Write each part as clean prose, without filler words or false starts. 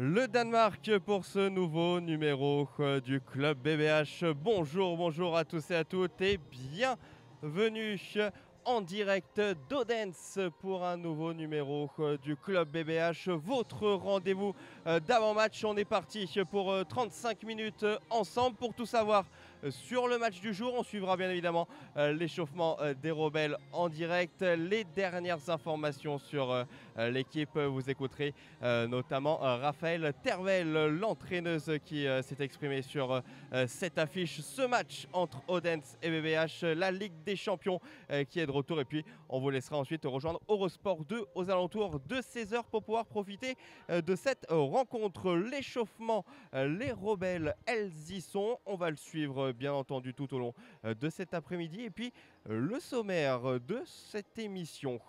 le Danemark pour ce nouveau numéro du Club BBH. Bonjour à tous et à toutes et bienvenue en direct d'Odense pour un nouveau numéro du Club BBH, votre rendez-vous d'avant-match. On est parti pour 35 minutes ensemble pour tout savoir sur le match du jour. On suivra bien évidemment l'échauffement des rebelles en direct, les dernières informations sur l'équipe. Vous écouterez notamment Raphaël Tervel, l'entraîneuse qui s'est exprimée sur cette affiche. Ce match entre Odense et BBH, la Ligue des Champions qui est de retour. Et puis on vous laissera ensuite rejoindre Eurosport 2 aux alentours de 16h pour pouvoir profiter de cette rencontre. L'échauffement, les rebelles, elles y sont. On va le suivre bien entendu tout au long de cet après-midi. Et puis le sommaire de cette émission.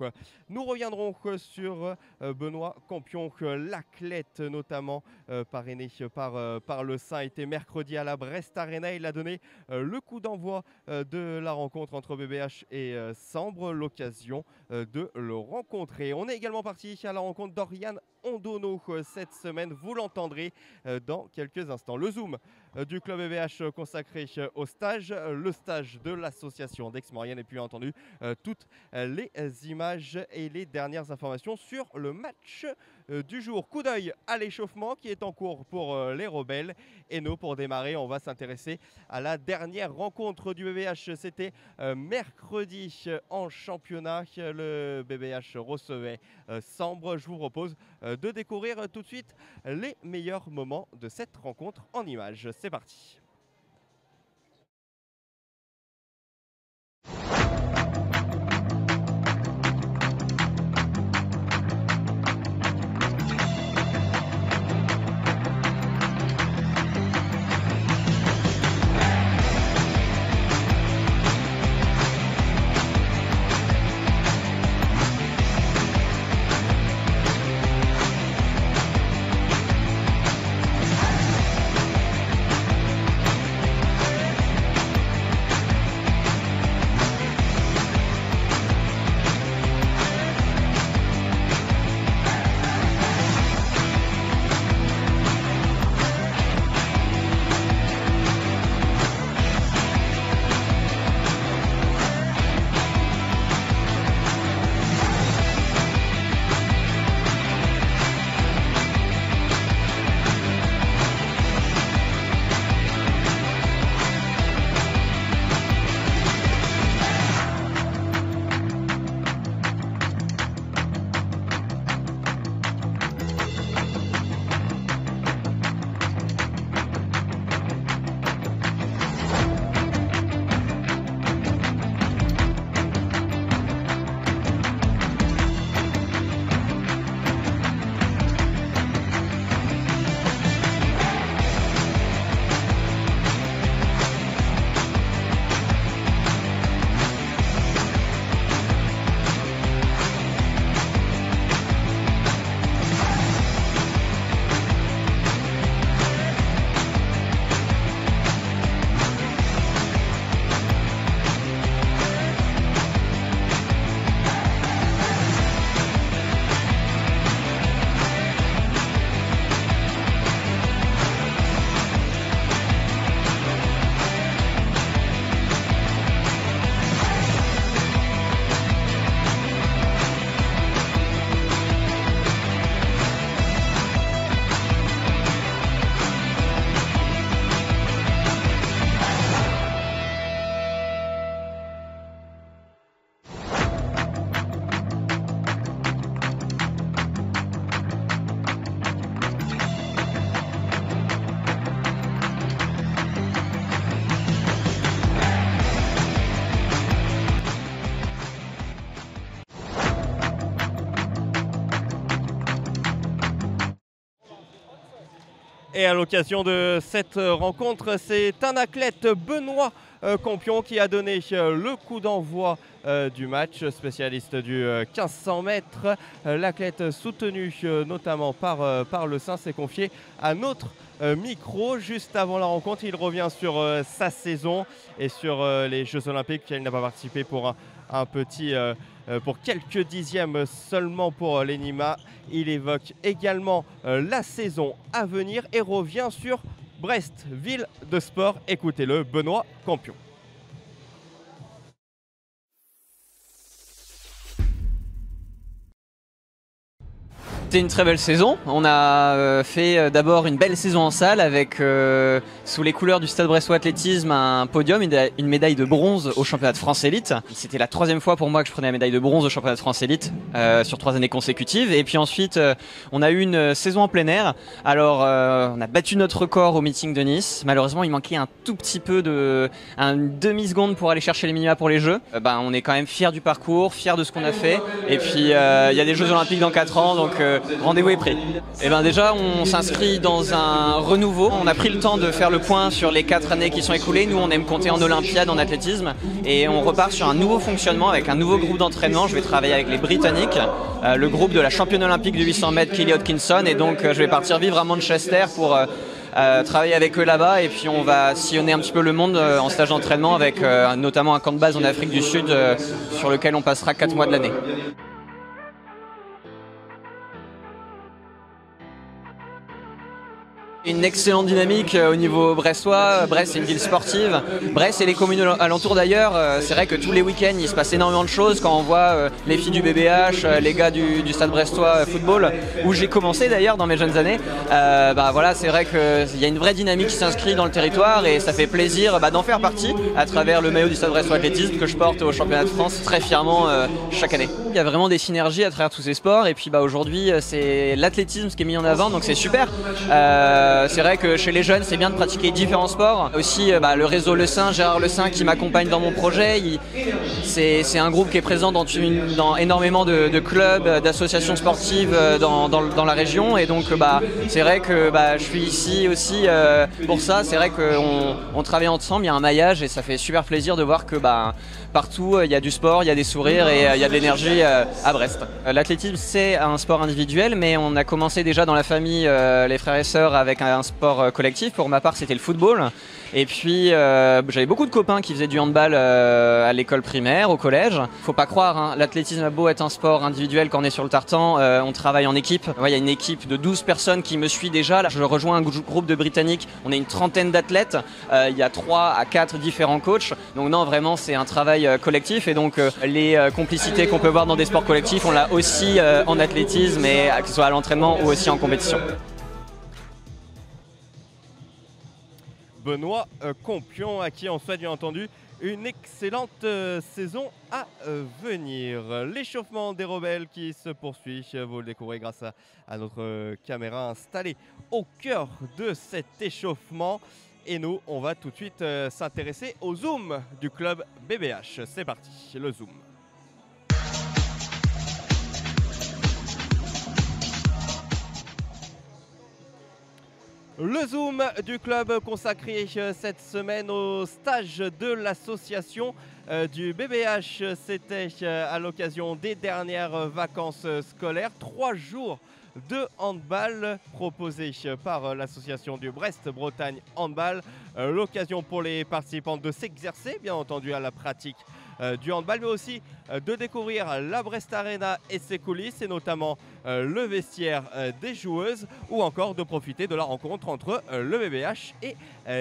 Nous reviendrons sur Benoît Campion, l'athlète notamment parrainé par le Saint, était mercredi à la Brest Arena. Il a donné le coup d'envoi de la rencontre entre BBH et Sambre, l'occasion de le rencontrer. On est également parti à la rencontre d'Oriane Ondono cette semaine, vous l'entendrez dans quelques instants. Le zoom du club BBH consacré au stage, le stage de l'association d'Aix-Maurienne, et puis bien entendu toutes les images et les dernières informations sur le match du jour. Coup d'œil à l'échauffement qui est en cours pour les rebelles. Et nous, pour démarrer, on va s'intéresser à la dernière rencontre du BBH. C'était mercredi en championnat. Le BBH recevait Sambre. Je vous propose de découvrir tout de suite les meilleurs moments de cette rencontre en images. C'est parti. Et à l'occasion de cette rencontre, c'est un athlète, Benoît Campion qui a donné le coup d'envoi du match, spécialiste du 1500 mètres. L'athlète soutenu notamment par le sein s'est confié à notre micro juste avant la rencontre. Il revient sur sa saison et sur les Jeux Olympiques. Il n'a pas participé pour un petit pour quelques dixièmes seulement pour l'ENIMA. Il évoque également la saison à venir et revient sur Brest, ville de sport. Écoutez-le, Benoît Campion. C'était une très belle saison. On a fait d'abord une belle saison en salle avec sous les couleurs du Stade Brestois Athlétisme un podium, une médaille de bronze au championnat de France Élite. C'était la 3e fois pour moi que je prenais la médaille de bronze au championnat de France Élite sur 3 années consécutives. Et puis ensuite on a eu une saison en plein air. Alors on a battu notre record au meeting de Nice. Malheureusement il manquait un tout petit peu une demi-seconde pour aller chercher les minima pour les Jeux. On est quand même fiers du parcours, fiers de ce qu'on a fait. Et puis il y a des Jeux Olympiques dans 4 ans donc rendez-vous est pris. Et déjà on s'inscrit dans un renouveau. On a pris le temps de faire le point sur les 4 années qui sont écoulées. Nous on aime compter en Olympiade, en athlétisme et on repart sur un nouveau fonctionnement avec un nouveau groupe d'entraînement. Je vais travailler avec les Britanniques, le groupe de la championne olympique de 800 mètres Kelly Hodkinson et donc je vais partir vivre à Manchester pour travailler avec eux là-bas et puis on va sillonner un petit peu le monde en stage d'entraînement avec notamment un camp de base en Afrique du Sud sur lequel on passera 4 mois de l'année. Une excellente dynamique au niveau brestois. Brest c'est une ville sportive. Brest et les communes alentours d'ailleurs. C'est vrai que tous les week-ends il se passe énormément de choses quand on voit les filles du BBH, les gars du Stade Brestois football où j'ai commencé d'ailleurs dans mes jeunes années. Voilà, c'est vrai qu'il y a une vraie dynamique qui s'inscrit dans le territoire et ça fait plaisir d'en faire partie à travers le maillot du Stade Brestois Athlétisme que je porte au championnat de France très fièrement chaque année. Il y a vraiment des synergies à travers tous ces sports et puis aujourd'hui c'est l'athlétisme qui est mis en avant donc c'est super. C'est vrai que chez les jeunes c'est bien de pratiquer différents sports. Aussi le réseau Le Sein, Gérard Le Sein qui m'accompagne dans mon projet. C'est un groupe qui est présent dans énormément de clubs, d'associations sportives dans la région. Et donc c'est vrai que je suis ici aussi pour ça. C'est vrai qu'on travaille ensemble, il y a un maillage et ça fait super plaisir de voir que partout il y a du sport, il y a des sourires et il y a de l'énergie à Brest. L'athlétisme c'est un sport individuel mais on a commencé déjà dans la famille, les frères et sœurs avec un sport collectif. Pour ma part c'était le football et puis j'avais beaucoup de copains qui faisaient du handball à l'école primaire, au collège. Faut pas croire, l'athlétisme a beau être un sport individuel quand on est sur le tartan, on travaille en équipe. Il y a une équipe de 12 personnes qui me suit déjà. Là, je rejoins un groupe de Britanniques, on est une trentaine d'athlètes, il y a 3 à 4 différents coachs. Donc non, vraiment c'est un travail collectif et donc les complicités qu'on peut voir dans des sports collectifs, on l'a aussi en athlétisme et que ce soit à l'entraînement ou aussi en compétition. Benoît Campion, à qui on souhaite bien entendu une excellente saison à venir. L'échauffement des rebelles qui se poursuit, vous le découvrez grâce à notre caméra installée au cœur de cet échauffement. Et nous, on va tout de suite s'intéresser au Zoom du club BBH. C'est parti, le Zoom. Le Zoom du club consacré cette semaine au stage de l'association du BBH. C'était à l'occasion des dernières vacances scolaires. 3 jours de handball proposés par l'association du Brest-Bretagne Handball. L'occasion pour les participants de s'exercer, bien entendu, à la pratique du handball, mais aussi de découvrir la Brest Arena et ses coulisses, et notamment le vestiaire des joueuses, ou encore de profiter de la rencontre entre le BBH et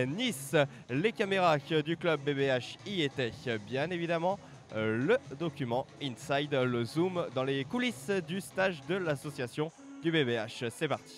Nice. Les caméras du club BBH y étaient bien évidemment. Le document Inside, le Zoom dans les coulisses du stage de l'association du BBH. C'est parti.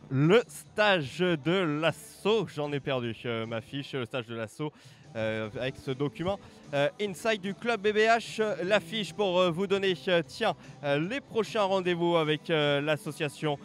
le stage de l'assaut. J'en ai perdu ma fiche, le stage de l'assaut avec ce document. Inside du club BBH, l'affiche pour vous donner les prochains rendez-vous avec l'association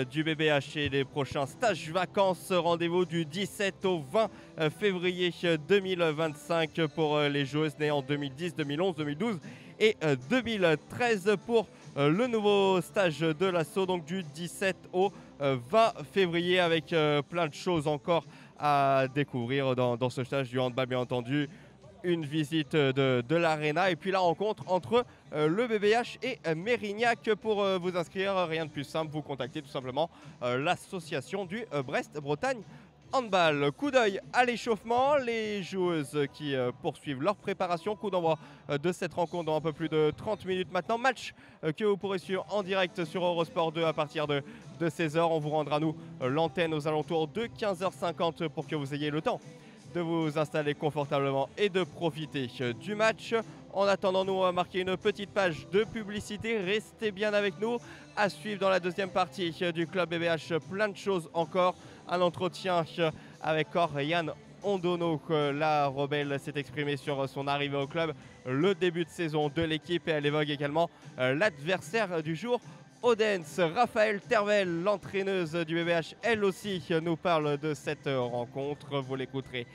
du BBH et les prochains stages vacances. Rendez-vous du 17 au 20 février 2025 pour les joueuses nées en 2010, 2011, 2012 et 2013 pour le nouveau stage de l'assaut, donc du 17 au 20 février avec plein de choses encore à découvrir dans ce stage du handball, bien entendu. Une visite de l'aréna et puis la rencontre entre le BBH et Mérignac. Pour vous inscrire, rien de plus simple, vous contactez tout simplement l'association du Brest-Bretagne Handball. Coup d'œil à l'échauffement, les joueuses qui poursuivent leur préparation. Coup d'envoi de cette rencontre dans un peu plus de 30 minutes maintenant. Match que vous pourrez suivre en direct sur Eurosport 2 à partir de 16h. On vous rendra nous l'antenne aux alentours de 15h50 pour que vous ayez le temps de vous installer confortablement et de profiter du match. En attendant, nous on va marquer une petite page de publicité. Restez bien avec nous. À suivre dans la deuxième partie du club BBH, plein de choses encore. Un entretien avec Oriane Ondono. La Rebelle s'est exprimée sur son arrivée au club, le début de saison de l'équipe et elle évoque également l'adversaire du jour, Odense. Raphaël Tervel, l'entraîneuse du BBH, elle aussi nous parle de cette rencontre. Vous l'écouterez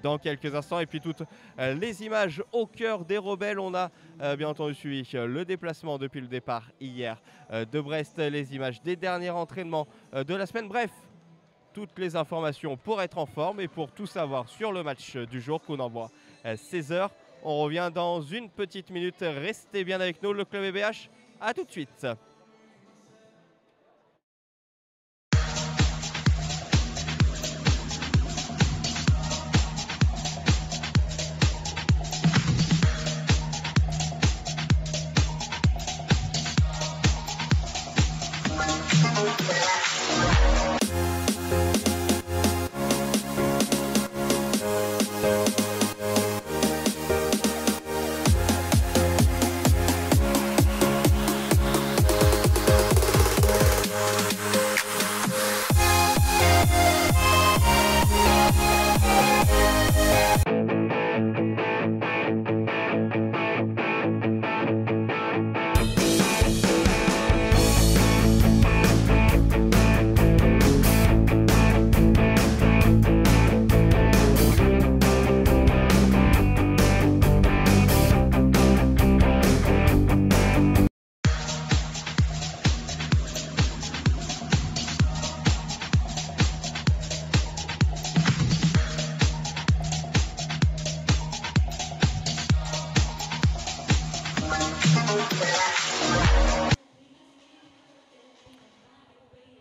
dans quelques instants. Et puis toutes les images au cœur des Rebelles. On a bien entendu suivi le déplacement depuis le départ hier de Brest, les images des derniers entraînements de la semaine. Bref, toutes les informations pour être en forme et pour tout savoir sur le match du jour qu'on envoie 16h. On revient dans une petite minute. Restez bien avec nous, le club BBH. À tout de suite.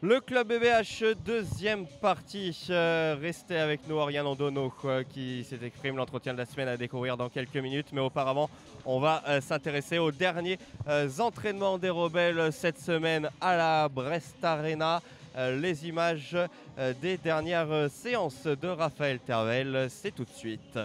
Le club BBH, deuxième partie. Restez avec nous, Oriane Ondono qui s'exprime. L'entretien de la semaine à découvrir dans quelques minutes. Mais auparavant, on va s'intéresser aux derniers entraînements des Rebelles cette semaine à la Brest Arena. Les images des dernières séances de Raphaël Tervel, c'est tout de suite.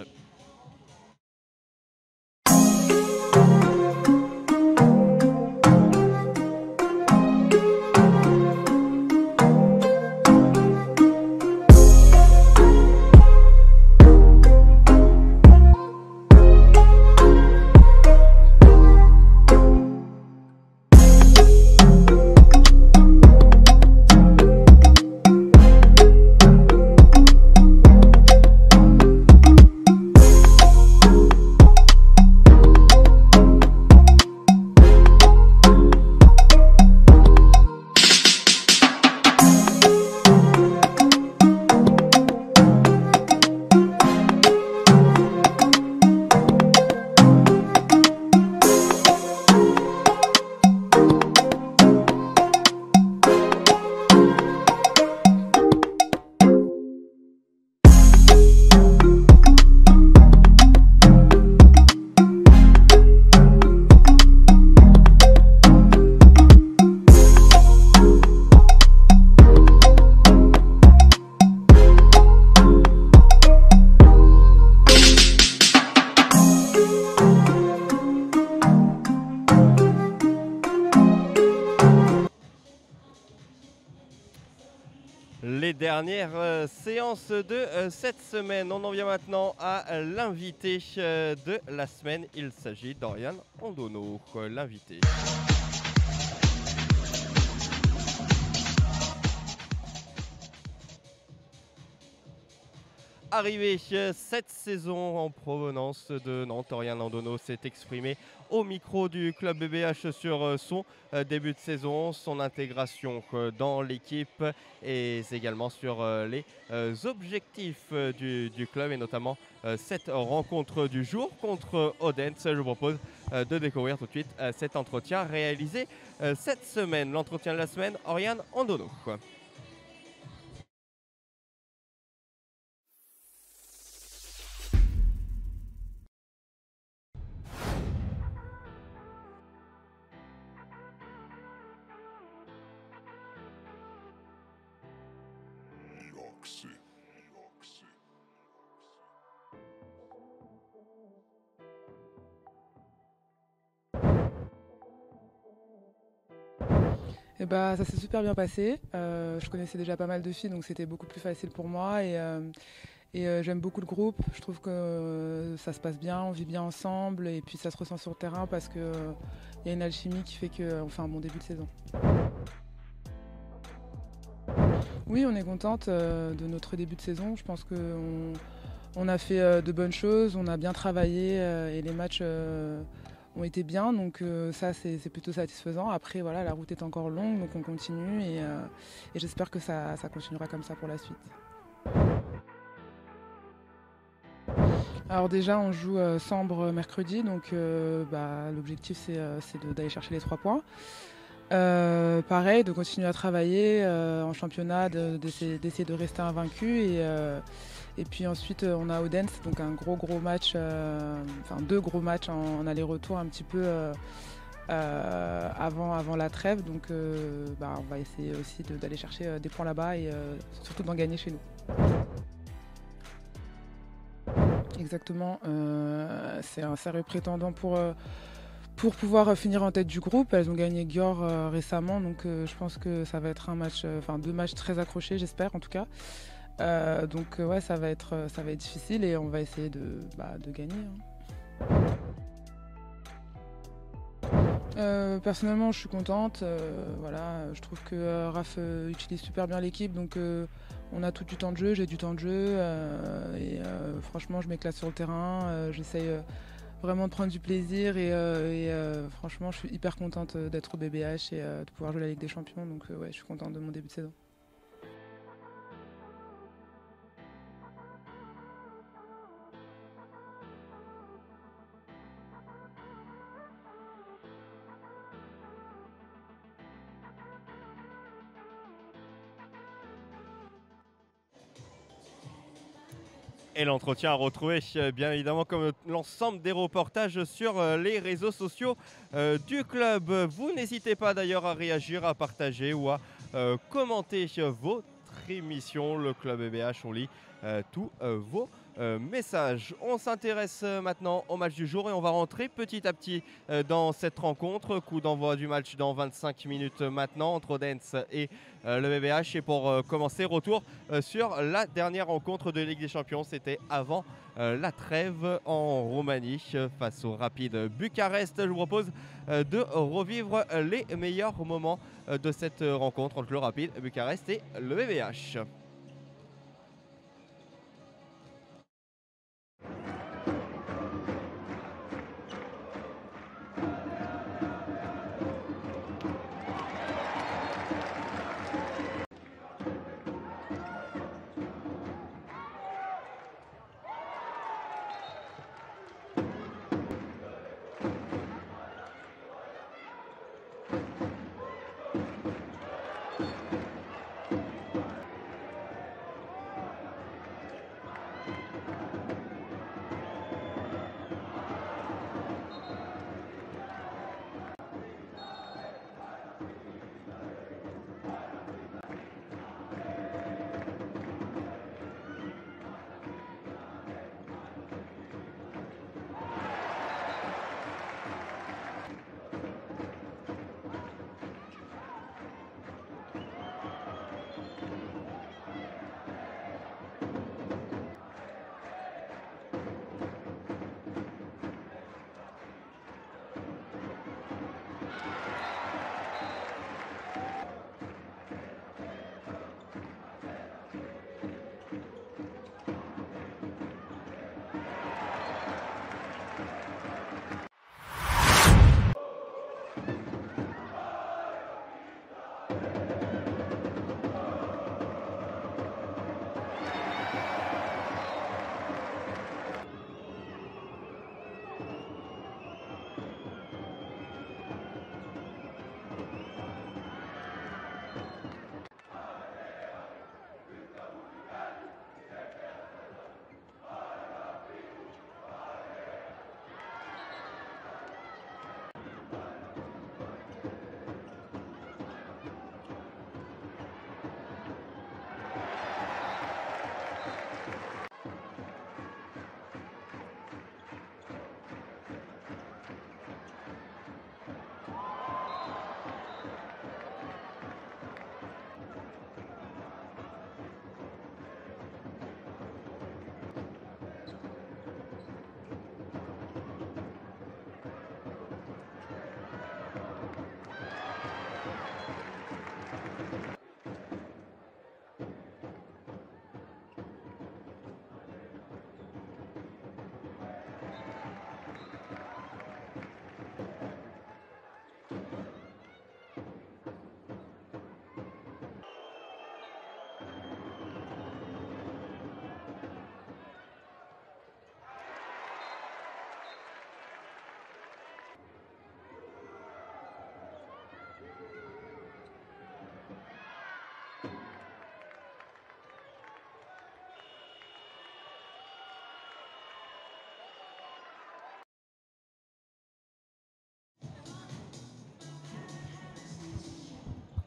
dernière séance de cette semaine. On en vient maintenant à l'invité de la semaine. Il s'agit d'Oriane Andono, l'invité. Arrivé cette saison en provenance de Nantes, Oriane Andono s'est exprimé au micro du club BBH sur son début de saison, son intégration dans l'équipe et également sur les objectifs du club et notamment cette rencontre du jour contre Odense. Je vous propose de découvrir tout de suite cet entretien réalisé cette semaine. L'entretien de la semaine, Oriane Andono. Et bah, ça s'est super bien passé. Je connaissais déjà pas mal de filles, donc c'était beaucoup plus facile pour moi. Et j'aime beaucoup le groupe. Je trouve que ça se passe bien, on vit bien ensemble. Et puis ça se ressent sur le terrain parce qu'il y a une alchimie qui fait qu'on fait un bon début de saison. Oui, on est contente de notre début de saison. Je pense qu'on a fait de bonnes choses, on a bien travaillé et les matchs ont été bien, donc ça c'est plutôt satisfaisant. Après voilà, la route est encore longue, donc on continue et j'espère que ça continuera comme ça pour la suite. Alors déjà on joue Sambre mercredi, donc l'objectif c'est d'aller chercher les 3 points. Pareil, de continuer à travailler en championnat, d'essayer de rester invaincu et puis ensuite on a Odense, donc un gros match, 2 gros matchs en aller-retour un petit peu avant la trêve, donc on va essayer aussi d'aller chercher des points là-bas et surtout d'en gagner chez nous. Exactement, c'est un sérieux prétendant pour pouvoir finir en tête du groupe. Elles ont gagné Győr récemment, donc je pense que ça va être un match, 2 matchs très accrochés, j'espère en tout cas. Ouais, ça va être difficile et on va essayer de gagner. Personnellement, je suis contente. Je trouve que Raph utilise super bien l'équipe, donc on a tout du temps de jeu, j'ai du temps de jeu et franchement, je m'éclate sur le terrain. J'essaye vraiment de prendre du plaisir et franchement, je suis hyper contente d'être au BBH et de pouvoir jouer la Ligue des Champions. Donc ouais, je suis contente de mon début de saison. Et l'entretien à retrouver bien évidemment comme l'ensemble des reportages sur les réseaux sociaux du club. Vous n'hésitez pas d'ailleurs à réagir, à partager ou à commenter votre émission. Le club BBH, on lit tous vos messages. On s'intéresse maintenant au match du jour et on va rentrer petit à petit dans cette rencontre. Coup d'envoi du match dans 25 minutes maintenant entre Odense et le BBH. Et pour commencer, retour sur la dernière rencontre de Ligue des Champions. C'était avant la trêve en Roumanie face au Rapid Bucarest. Je vous propose de revivre les meilleurs moments de cette rencontre entre le Rapid Bucarest et le BBH.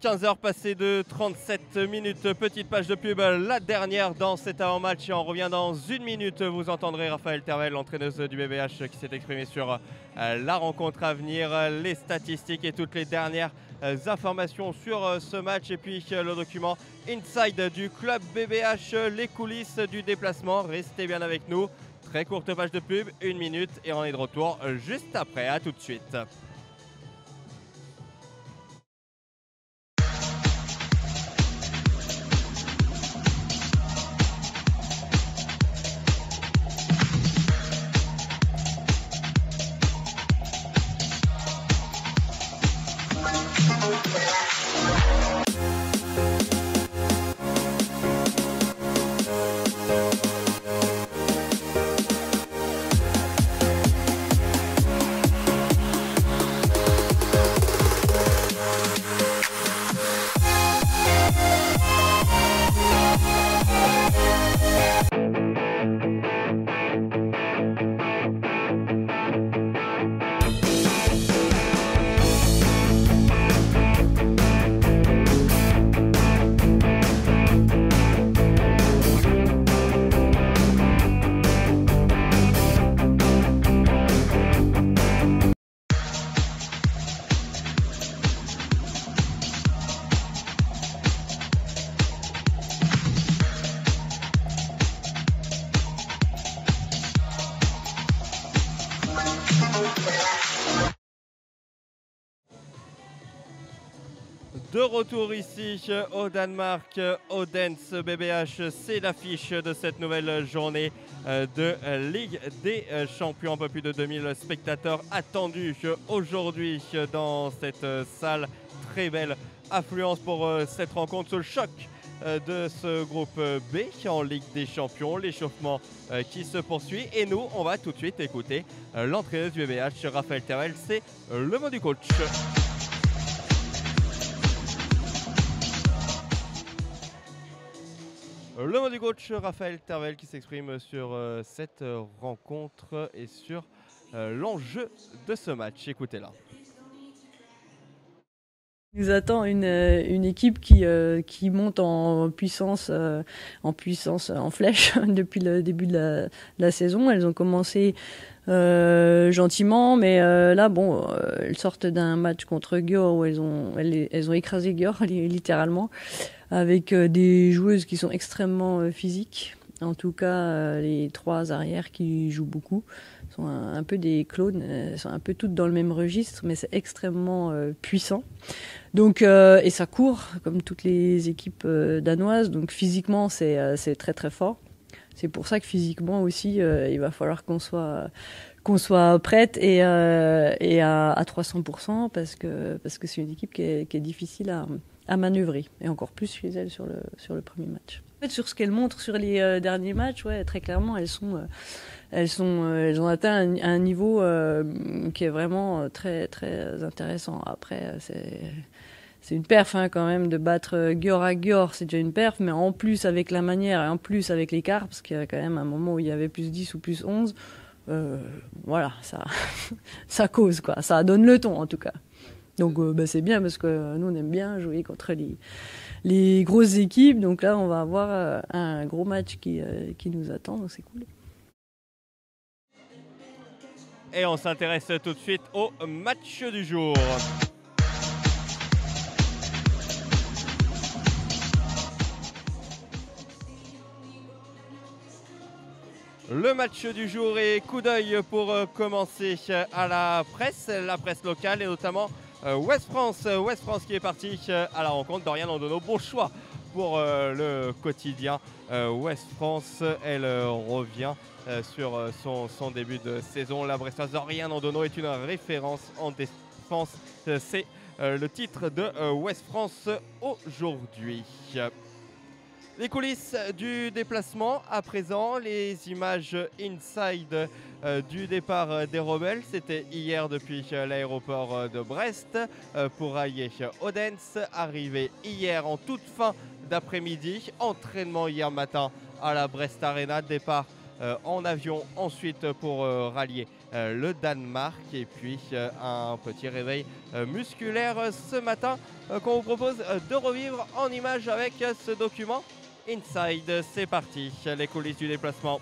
15h passées de 37 minutes, petite page de pub, la dernière dans cet avant-match et on revient dans une minute. Vous entendrez Raphaël Tervel, l'entraîneuse du BBH qui s'est exprimée sur la rencontre à venir, les statistiques et toutes les dernières informations sur ce match et puis le document Inside du club BBH, les coulisses du déplacement. Restez bien avec nous, très courte page de pub, une minute et on est de retour juste après, à tout de suite. De retour ici au Danemark, Odense BBH, c'est l'affiche de cette nouvelle journée de Ligue des Champions. Un peu plus de 2000 spectateurs attendus aujourd'hui dans cette salle. Très belle affluence pour cette rencontre, ce choc de ce groupe B en Ligue des Champions. L'échauffement qui se poursuit et nous, on va tout de suite écouter l'entraîneur du BBH, Raphaël Tervel. C'est le mot du coach. Le mot du coach Raphaël Tervel qui s'exprime sur cette rencontre et sur l'enjeu de ce match. Écoutez-la. Il nous attend une équipe qui monte en puissance, en flèche depuis le début de la saison. Elles ont commencé gentiment, mais là, bon, elles sortent d'un match contre Győr où elles ont écrasé Győr littéralement, avec des joueuses qui sont extrêmement physiques. En tout cas, les trois arrières qui jouent beaucoup sont un peu des clones, sont un peu toutes dans le même registre, mais c'est extrêmement puissant. Donc, et ça court comme toutes les équipes danoises. Donc physiquement, c'est très très fort. C'est pour ça que physiquement aussi, il va falloir qu'on soit prête et à 300% parce que c'est une équipe qui est difficile à manœuvrer, et encore plus chez elles sur le premier match. En fait, sur ce qu'elles montrent sur les derniers matchs, ouais, très clairement, elles ont atteint un niveau qui est vraiment très très intéressant. Après, c'est une perf quand même de battre Győr à Győr, c'est déjà une perf, mais en plus avec la manière et en plus avec l'écart, parce qu'il y a quand même un moment où il y avait plus 10 ou plus 11, voilà, ça cause quoi, ça donne le ton en tout cas. Donc c'est bien parce que nous on aime bien jouer contre les grosses équipes, donc là on va avoir un gros match qui nous attend, donc c'est cool. Et on s'intéresse tout de suite au match du jour. Le match du jour et coup d'œil pour commencer à la presse locale et notamment Ouest France qui est parti à la rencontre. Doriane Andono, bon choix pour le quotidien. Ouest France, elle revient sur son début de saison. La Brestoise Doriane Andono est une référence en défense. C'est le titre de Ouest France aujourd'hui. Les coulisses du déplacement à présent, les images inside du départ des rebelles. C'était hier depuis l'aéroport de Brest pour allier Odense. Arrivé hier en toute fin d'après-midi. Entraînement hier matin à la Brest Arena. Départ en avion ensuite pour rallier le Danemark. Et puis un petit réveil musculaire ce matin qu'on vous propose de revivre en images avec ce document Inside. C'est parti, les coulisses du déplacement.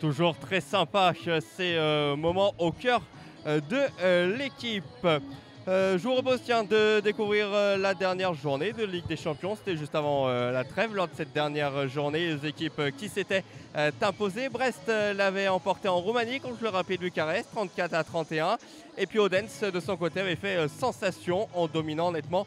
Toujours très sympa ces moments au cœur de l'équipe. Je vous propose de découvrir la dernière journée de Ligue des Champions. C'était juste avant la trêve. Lors de cette dernière journée, les équipes qui s'étaient imposées. Brest l'avait emporté en Roumanie contre le Rapid Bucarest, 34-31. Et puis Odense, de son côté, avait fait sensation en dominant nettement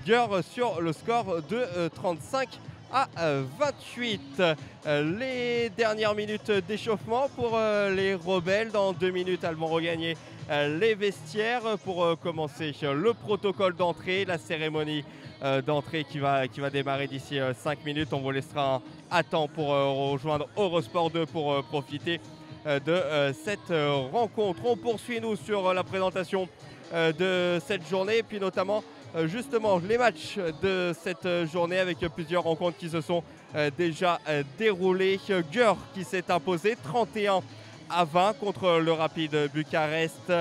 Győr sur le score de 35-28. Les dernières minutes d'échauffement pour les rebelles. Dans 2 minutes, elles vont regagner les vestiaires pour commencer le protocole d'entrée, la cérémonie d'entrée qui va démarrer d'ici 5 minutes. On vous laissera à temps pour rejoindre Eurosport 2 pour profiter de cette rencontre. On poursuit nous sur la présentation de cette journée et puis notamment justement les matchs de cette journée avec plusieurs rencontres qui se sont déjà déroulées. Győr qui s'est imposé 31-20 contre le Rapid Bucarest.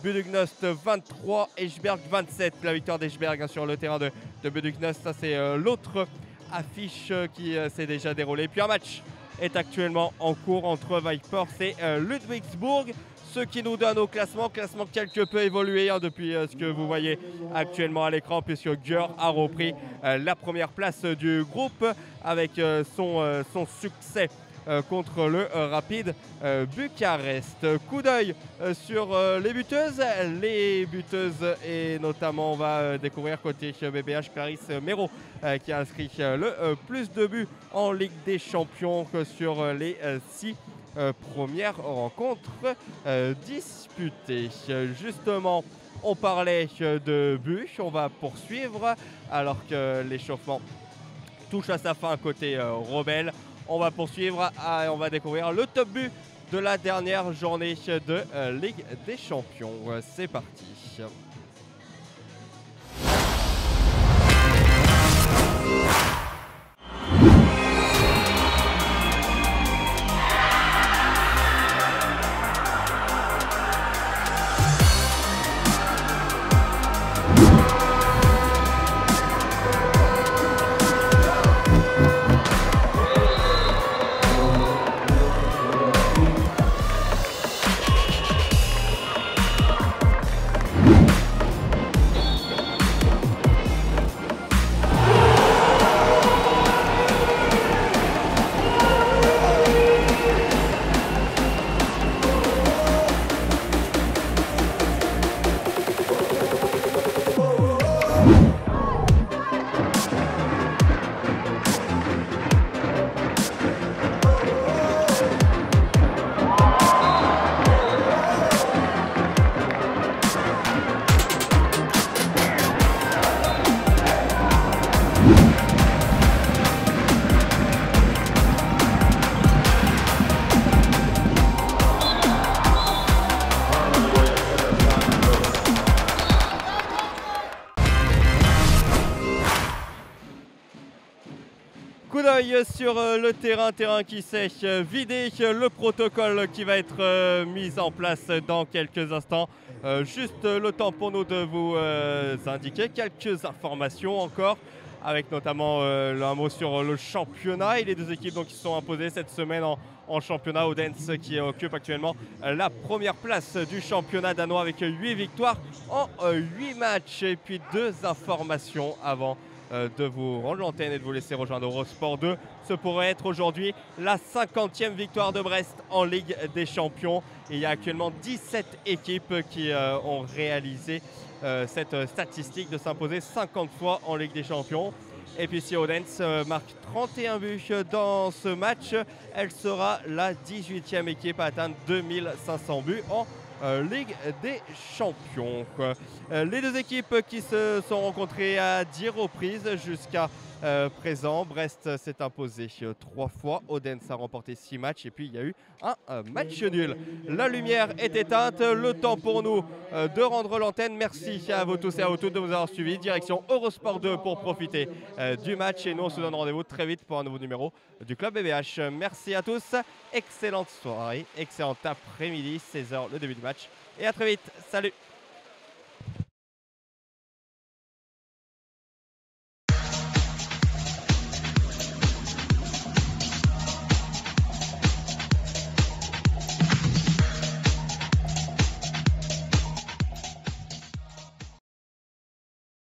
Budućnost 23, Esbjerg 27. La victoire d'Esbjerg sur le terrain de Budućnost. Ça c'est l'autre affiche qui s'est déjà déroulée. Puis un match est actuellement en cours entre Vipers et Ludwigsburg. Ce qui nous donne au classement quelque peu évolué depuis ce que vous voyez actuellement à l'écran, puisque Győr a repris la première place du groupe avec son succès contre le Rapid Bucarest. Coup d'œil sur les buteuses. Et notamment on va découvrir côté BBH Clarisse Mero qui a inscrit le plus de buts en Ligue des Champions que sur les 6 premières rencontres disputées. Justement, On parlait de but, on va poursuivre alors que l'échauffement touche à sa fin côté Rebelle. On va poursuivre et on va découvrir le top but de la dernière journée de Ligue des Champions. C'est parti. Coup d'œil sur le terrain qui s'est vidé, le protocole qui va être mis en place dans quelques instants. Juste le temps pour nous de vous indiquer quelques informations encore, avec notamment un mot sur le championnat et les deux équipes donc, qui se sont imposées cette semaine en championnat. Odense qui occupe actuellement la première place du championnat danois avec 8 victoires en 8 matchs. Et puis 2 informations avant de vous rendre l'antenne et de vous laisser rejoindre Eurosport 2. Ce pourrait être aujourd'hui la 50e victoire de Brest en Ligue des Champions. Et il y a actuellement 17 équipes qui ont réalisé cette statistique de s'imposer 50 fois en Ligue des Champions. Et puis si Odense marque 31 buts dans ce match, elle sera la 18e équipe à atteindre 2500 buts en Ligue des Champions. Les deux équipes qui se sont rencontrées à 10 reprises jusqu'à présent. Brest s'est imposé 3 fois, Odense a remporté 6 matchs et puis il y a eu un match nul. La lumière est éteinte, le temps pour nous de rendre l'antenne. Merci à vous tous et à vous toutes de nous avoir suivis. Direction Eurosport 2 pour profiter du match et nous on se donne rendez-vous très vite pour un nouveau numéro du Club BBH. Merci à tous, excellente soirée, excellent après-midi, 16h le début du match et à très vite, salut.